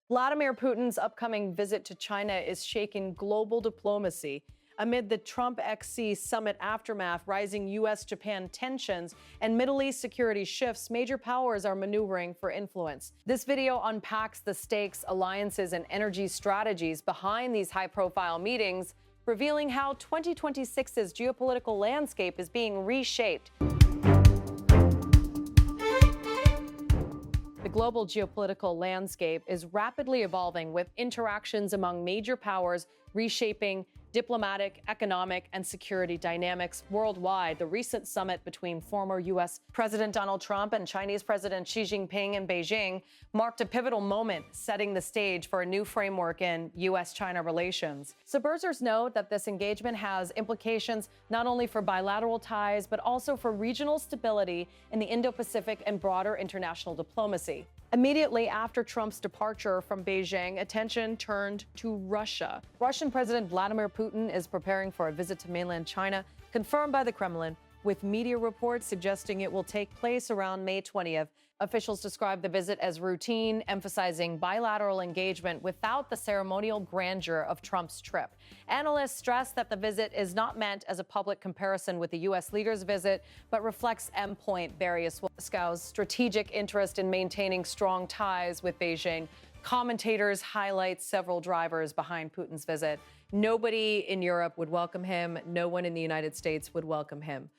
Vladimir Putin's upcoming visit to China is shaking global diplomacy. Amid the Trump-XC summit aftermath, rising U.S. Japan tensions, and Middle East security shifts, major powers are maneuvering for influence. This video unpacks the stakes, alliances, and energy strategies behind these high-profile meetings, revealing how 2026's geopolitical landscape is being reshaped. The global geopolitical landscape is rapidly evolving, with interactions among major powers reshaping diplomatic, economic, and security dynamics worldwide. The recent summit between former U.S. President Donald Trump and Chinese President Xi Jinping in Beijing marked a pivotal moment, setting the stage for a new framework in U.S.-China relations. Observers note that this engagement has implications not only for bilateral ties, but also for regional stability in the Indo-Pacific and broader international diplomacy. Immediately after Trump's departure from Beijing, attention turned to Russia. Russian President Vladimir Putin is preparing for a visit to mainland China, confirmed by the Kremlin, with media reports suggesting it will take place around May 20th. Officials describe the visit as routine, emphasizing bilateral engagement without the ceremonial grandeur of Trump's trip. Analysts stress that the visit is not meant as a public comparison with the U.S. leader's visit, but reflects various Moscow's strategic interest in maintaining strong ties with Beijing. Commentators highlight several drivers behind Putin's visit. Nobody in Europe would welcome him. No one in the United States would welcome him.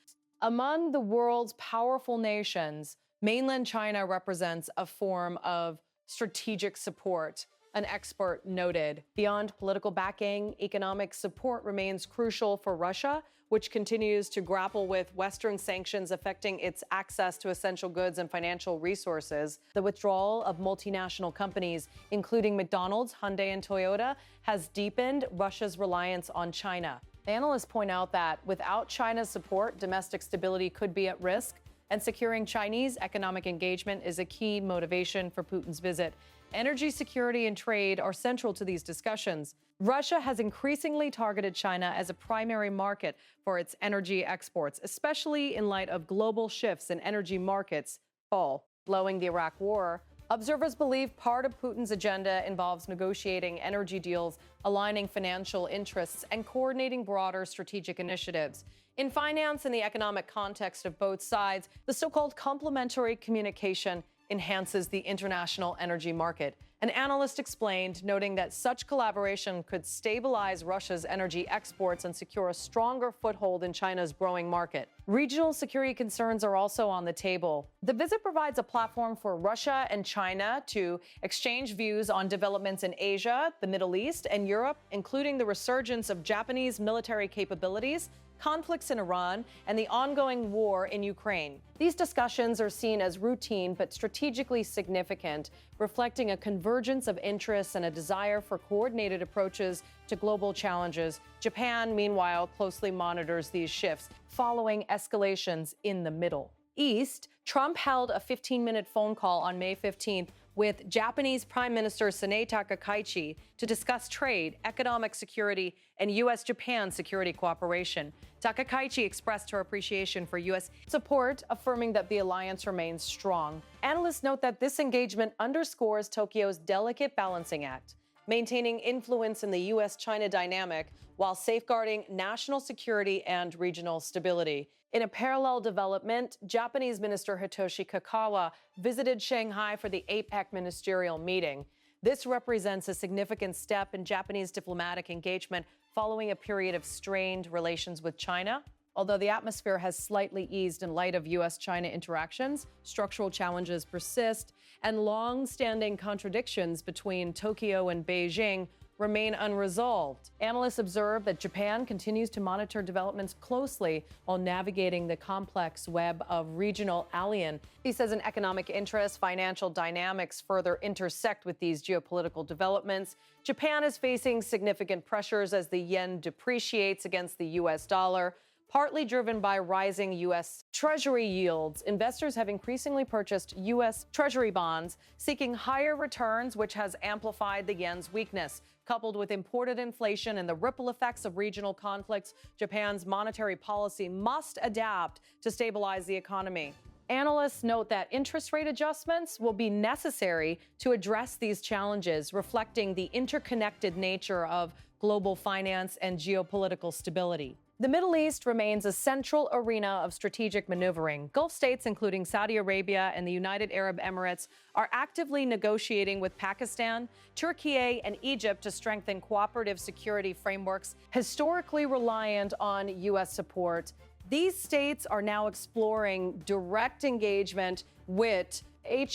Among the world's powerful nations, mainland China represents a form of strategic support, an expert noted. Beyond political backing, economic support remains crucial for Russia, which continues to grapple with Western sanctions affecting its access to essential goods and financial resources. The withdrawal of multinational companies, including McDonald's, Hyundai, and Toyota, has deepened Russia's reliance on China. Analysts point out that without China's support, domestic stability could be at risk, and securing Chinese economic engagement is a key motivation for Putin's visit. Energy security and trade are central to these discussions. Russia has increasingly targeted China as a primary market for its energy exports, especially in light of global shifts in energy markets following the Iraq War. Observers believe part of Putin's agenda involves negotiating energy deals, aligning financial interests, and coordinating broader strategic initiatives. In finance and the economic context of both sides, the so-called complementary communication enhances the international energy market. An analyst explained, noting that such collaboration could stabilize Russia's energy exports and secure a stronger foothold in China's growing market. Regional security concerns are also on the table. The visit provides a platform for Russia and China to exchange views on developments in Asia, the Middle East, and Europe, including the resurgence of Japanese military capabilities, conflicts in Iran, and the ongoing war in Ukraine. These discussions are seen as routine but strategically significant, reflecting a convergence of interests and a desire for coordinated approaches to global challenges. Japan, meanwhile, closely monitors these shifts, following escalations in the Middle East. Trump held a 15-minute phone call on May 15th with Japanese Prime Minister Sanae Takaichi to discuss trade, economic security, and U.S. Japan security cooperation. Takaichi expressed her appreciation for U.S. support, affirming that the alliance remains strong. Analysts note that this engagement underscores Tokyo's delicate balancing act, maintaining influence in the U.S.-China dynamic while safeguarding national security and regional stability. In a parallel development, Japanese Minister Hitoshi Kagawa visited Shanghai for the APEC ministerial meeting. This represents a significant step in Japanese diplomatic engagement following a period of strained relations with China. Although the atmosphere has slightly eased in light of U.S.-China interactions, structural challenges persist, and long-standing contradictions between Tokyo and Beijing remain unresolved. Analysts observe that Japan continues to monitor developments closely while navigating the complex web of regional alliances. He says an economic interest, financial dynamics further intersect with these geopolitical developments. Japan is facing significant pressures as the yen depreciates against the U.S. dollar. Partly driven by rising U.S. Treasury yields, investors have increasingly purchased U.S. Treasury bonds, seeking higher returns, which has amplified the yen's weakness. Coupled with imported inflation and the ripple effects of regional conflicts, Japan's monetary policy must adapt to stabilize the economy. Analysts note that interest rate adjustments will be necessary to address these challenges, reflecting the interconnected nature of global finance and geopolitical stability. The Middle East remains a central arena of strategic maneuvering. Gulf states, including Saudi Arabia and the United Arab Emirates, are actively negotiating with Pakistan, Turkey, and Egypt to strengthen cooperative security frameworks historically reliant on U.S. support. These states are now exploring direct engagement with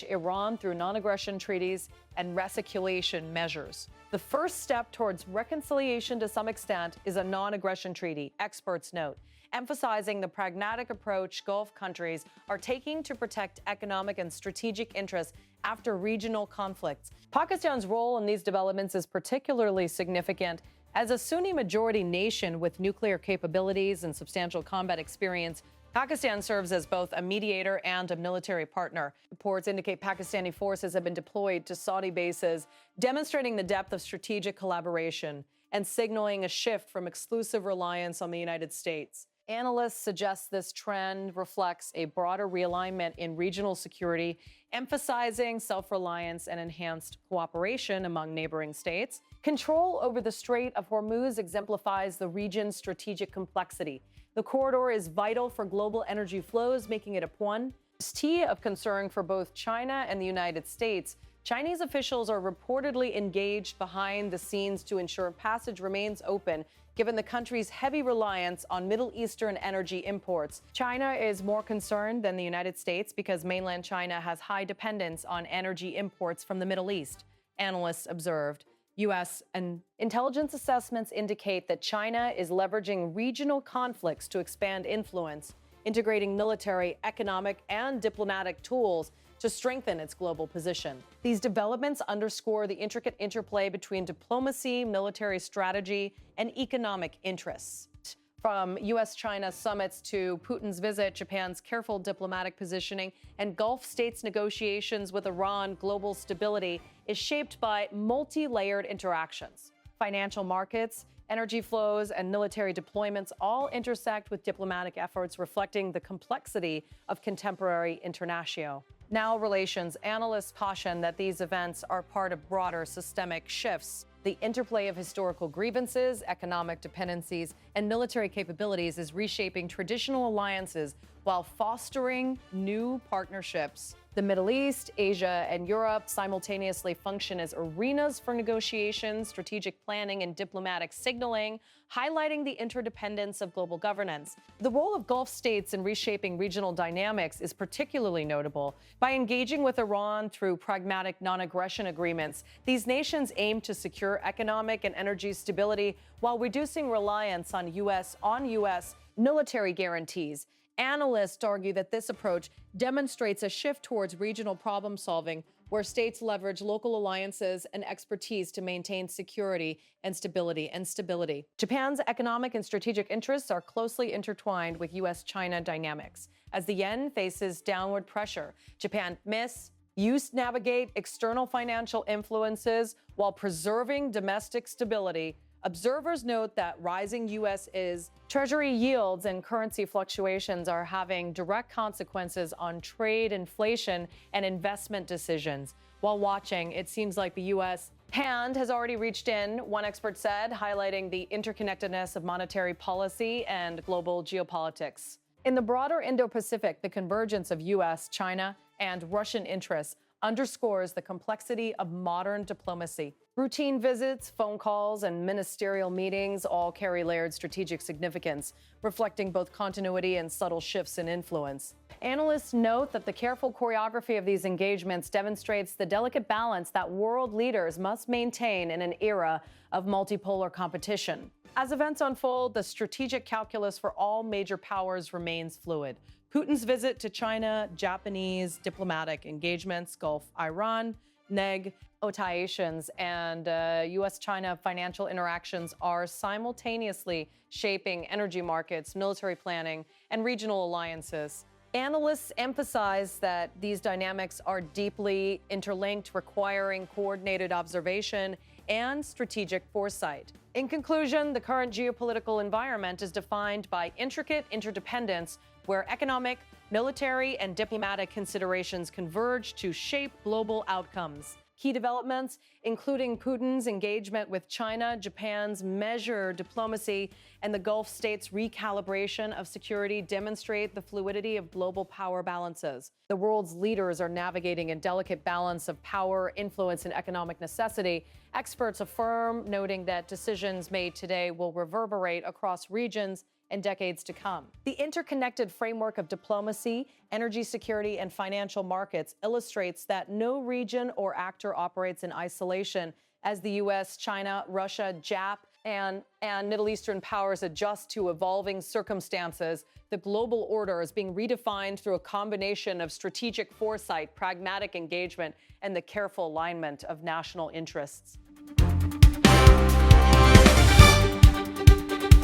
Iran through non-aggression treaties and reciculation measures. The first step towards reconciliation to some extent is a non-aggression treaty, experts note, emphasizing the pragmatic approach Gulf countries are taking to protect economic and strategic interests after regional conflicts. Pakistan's role in these developments is particularly significant. As a Sunni-majority nation with nuclear capabilities and substantial combat experience, Pakistan serves as both a mediator and a military partner. Reports indicate Pakistani forces have been deployed to Saudi bases, demonstrating the depth of strategic collaboration and signaling a shift from exclusive reliance on the United States. Analysts suggest this trend reflects a broader realignment in regional security, emphasizing self-reliance and enhanced cooperation among neighboring states. Control over the Strait of Hormuz exemplifies the region's strategic complexity. The corridor is vital for global energy flows, making it a point of concern for both China and the United States. Chinese officials are reportedly engaged behind the scenes to ensure passage remains open, given the country's heavy reliance on Middle Eastern energy imports. China is more concerned than the United States because mainland China has high dependence on energy imports from the Middle East, analysts observed. U.S. and intelligence assessments indicate that China is leveraging regional conflicts to expand influence, integrating military, economic, and diplomatic tools to strengthen its global position. These developments underscore the intricate interplay between diplomacy, military strategy, and economic interests. From U.S.-China summits to Putin's visit, Japan's careful diplomatic positioning, and Gulf states' negotiations with Iran, global stability is shaped by multi-layered interactions. Financial markets, energy flows, and military deployments all intersect with diplomatic efforts, reflecting the complexity of contemporary international. Now, relations analysts caution that these events are part of broader systemic shifts. The interplay of historical grievances, economic dependencies, and military capabilities is reshaping traditional alliances while fostering new partnerships. The Middle East, Asia, and Europe simultaneously function as arenas for negotiations, strategic planning, and diplomatic signaling, highlighting the interdependence of global governance. The role of Gulf states in reshaping regional dynamics is particularly notable. By engaging with Iran through pragmatic non-aggression agreements, these nations aim to secure economic and energy stability while reducing reliance on U.S. military guarantees. Analysts argue that this approach demonstrates a shift towards regional problem solving, where states leverage local alliances and expertise to maintain security and stability. Japan's economic and strategic interests are closely intertwined with U.S.-China dynamics. As the yen faces downward pressure, Japan used to navigate external financial influences while preserving domestic stability. Observers note that rising U.S. Treasury yields and currency fluctuations are having direct consequences on trade, inflation, and investment decisions. While watching, it seems like the U.S. hand has already reached in, one expert said, highlighting the interconnectedness of monetary policy and global geopolitics. In the broader Indo-Pacific, the convergence of U.S., China, and Russian interests underscores the complexity of modern diplomacy. Routine visits, phone calls, and ministerial meetings all carry layered strategic significance, reflecting both continuity and subtle shifts in influence. Analysts note that the careful choreography of these engagements demonstrates the delicate balance that world leaders must maintain in an era of multipolar competition. As events unfold, the strategic calculus for all major powers remains fluid. Putin's visit to China, Japanese diplomatic engagements, Gulf, Iran, negotiations, and U.S.-China financial interactions are simultaneously shaping energy markets, military planning, and regional alliances. Analysts emphasize that these dynamics are deeply interlinked, requiring coordinated observation and strategic foresight. In conclusion, the current geopolitical environment is defined by intricate interdependence, where economic, military and diplomatic considerations converge to shape global outcomes. Key developments, including Putin's engagement with China, Japan's measured diplomacy, and the Gulf states' recalibration of security, demonstrate the fluidity of global power balances. The world's leaders are navigating a delicate balance of power, influence, and economic necessity. Experts affirm, noting that decisions made today will reverberate across regions and decades to come. The interconnected framework of diplomacy, energy security, and financial markets illustrates that no region or actor operates in isolation as the U.S., China, Russia, Jap, and Middle Eastern powers adjust to evolving circumstances. The global order is being redefined through a combination of strategic foresight, pragmatic engagement, and the careful alignment of national interests.